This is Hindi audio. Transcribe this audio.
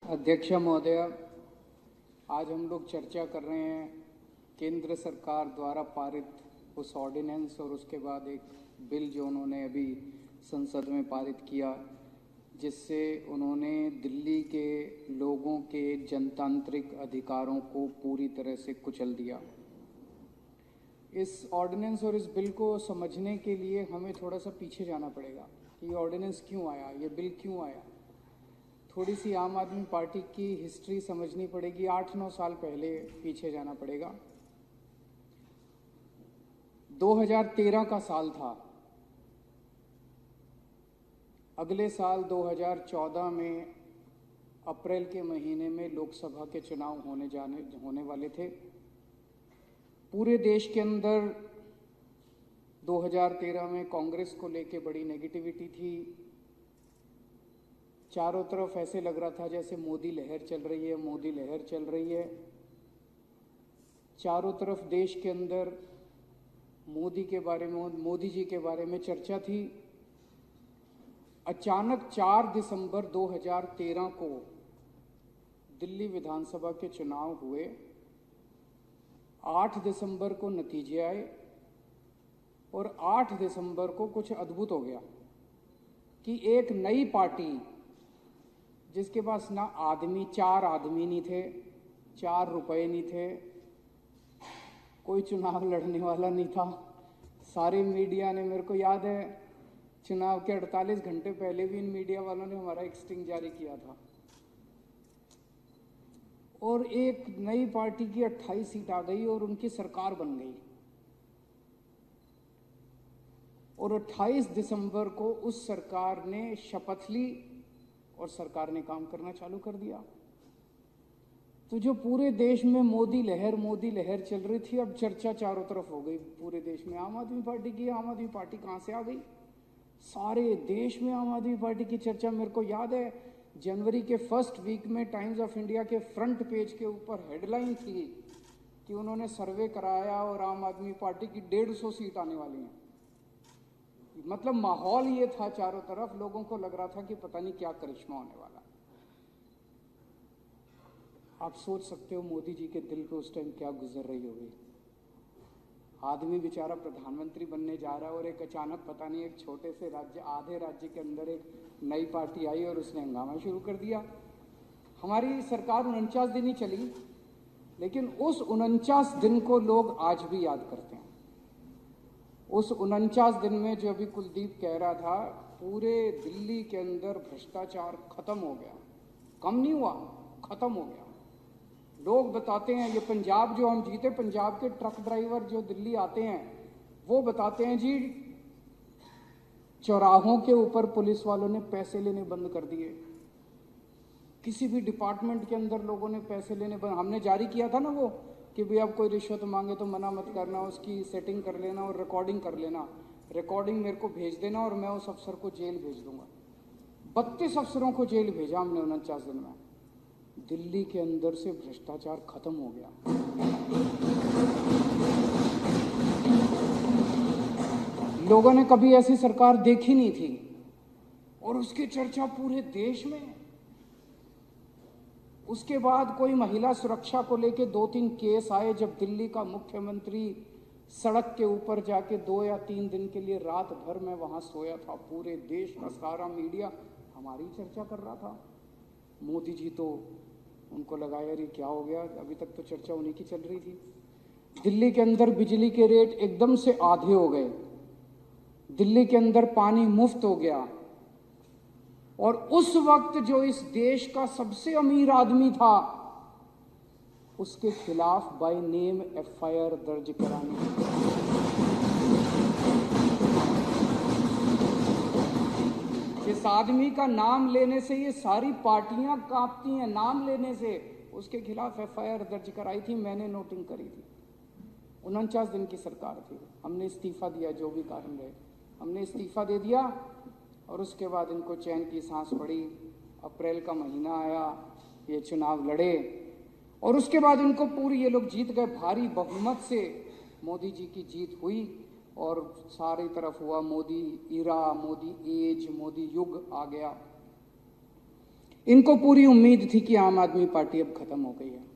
अध्यक्ष महोदय, आज हम लोग चर्चा कर रहे हैं केंद्र सरकार द्वारा पारित उस ऑर्डिनेंस और उसके बाद एक बिल जो उन्होंने अभी संसद में पारित किया, जिससे उन्होंने दिल्ली के लोगों के जनतांत्रिक अधिकारों को पूरी तरह से कुचल दिया। इस ऑर्डिनेंस और इस बिल को समझने के लिए हमें थोड़ा सा पीछे जाना पड़ेगा कि ये ऑर्डिनेंस क्यों आया, ये बिल क्यों आया। थोड़ी सी आम आदमी पार्टी की हिस्ट्री समझनी पड़ेगी। 8-9 साल पहले पीछे जाना पड़ेगा। 2013 का साल था। अगले साल 2014 में अप्रैल के महीने में लोकसभा के चुनाव होने वाले थे। पूरे देश के अंदर 2013 में कांग्रेस को लेके बड़ी नेगेटिविटी थी। चारों तरफ ऐसे लग रहा था जैसे मोदी लहर चल रही है, मोदी लहर चल रही है। चारों तरफ देश के अंदर मोदी जी के बारे में चर्चा थी। अचानक 4 दिसंबर 2013 को दिल्ली विधानसभा के चुनाव हुए। 8 दिसंबर को नतीजे आए और 8 दिसंबर को कुछ अद्भुत हो गया कि एक नई पार्टी, जिसके पास ना आदमी, 4 आदमी नहीं थे, 4 रुपए नहीं थे, कोई चुनाव लड़ने वाला नहीं था। सारे मीडिया ने, मेरे को याद है चुनाव के 48 घंटे पहले भी इन मीडिया वालों ने हमारा एक स्टिंग जारी किया था। और एक नई पार्टी की 28 सीट आ गई और उनकी सरकार बन गई। और 28 दिसंबर को उस सरकार ने शपथ ली और सरकार ने काम करना चालू कर दिया। तो जो पूरे देश में मोदी लहर चल रही थी, अब चर्चा चारों तरफ हो गई पूरे देश में आम आदमी पार्टी की। आम आदमी पार्टी कहां से आ गई? सारे देश में आम आदमी पार्टी की चर्चा। मेरे को याद है जनवरी के फर्स्ट वीक में टाइम्स ऑफ इंडिया के फ्रंट पेज के ऊपर हेडलाइन थी कि उन्होंने सर्वे कराया और आम आदमी पार्टी की 150 सीट आने वाली हैं। मतलब माहौल ये था, चारों तरफ लोगों को लग रहा था कि पता नहीं क्या करिश्मा होने वाला। आप सोच सकते हो मोदी जी के दिल पे उस टाइम क्या गुजर रही होगी। आदमी बेचारा प्रधानमंत्री बनने जा रहा है और एक अचानक पता नहीं एक छोटे से राज्य, आधे राज्य के अंदर एक नई पार्टी आई और उसने हंगामा शुरू कर दिया। हमारी सरकार 49 दिन ही चली, लेकिन उस 49 दिन को लोग आज भी याद करते हैं। उस 49 दिन में जो अभी कुलदीप कह रहा था, पूरे दिल्ली के अंदर भ्रष्टाचार खत्म हो गया। कम नहीं हुआ, खत्म हो गया। लोग बताते हैं, ये पंजाब जो हम जीते, पंजाब के ट्रक ड्राइवर जो दिल्ली आते हैं वो बताते हैं जी, चौराहों के ऊपर पुलिस वालों ने पैसे लेने बंद कर दिए। किसी भी डिपार्टमेंट के अंदर लोगों ने पैसे लेने बंद। हमने जारी किया था ना वो कि भाई अब कोई रिश्वत मांगे तो मना मत करना, उसकी सेटिंग कर लेना और रिकॉर्डिंग कर लेना। रिकॉर्डिंग मेरे को भेज देना और मैं उस अफसर को जेल भेज दूंगा। 32 अफसरों को जेल भेजा हमने 49 दिन में। दिल्ली के अंदर से भ्रष्टाचार खत्म हो गया। लोगों ने कभी ऐसी सरकार देखी नहीं थी और उसकी चर्चा पूरे देश में। उसके बाद कोई महिला सुरक्षा को लेके 2-3 केस आए, जब दिल्ली का मुख्यमंत्री सड़क के ऊपर जाके 2 या 3 दिन के लिए रात भर में वहां सोया था। पूरे देश का सारा मीडिया हमारी चर्चा कर रहा था। मोदी जी तो, उनको लगा यार ये क्या हो गया, अभी तक तो चर्चा उन्हीं की चल रही थी। दिल्ली के अंदर बिजली के रेट एकदम से आधे हो गए। दिल्ली के अंदर पानी मुफ्त हो गया। और उस वक्त जो इस देश का सबसे अमीर आदमी था, उसके खिलाफ बाय नेम एफआईआर दर्ज करानी। इस आदमी का नाम लेने से ये सारी पार्टियां कांपती हैं। नाम लेने से उसके खिलाफ एफआईआर दर्ज कराई थी, मैंने नोटिंग करी थी। 49 दिन की सरकार थी। हमने इस्तीफा दिया, जो भी कारण रहे हमने इस्तीफा दे दिया। और उसके बाद इनको चैन की सांस पड़ी। अप्रैल का महीना आया, ये चुनाव लड़े और उसके बाद इनको पूरी, ये लोग जीत गए भारी बहुमत से। मोदी जी की जीत हुई और सारी तरफ हुआ मोदी इरा, मोदी एज, मोदी युग आ गया। इनको पूरी उम्मीद थी कि आम आदमी पार्टी अब खत्म हो गई है।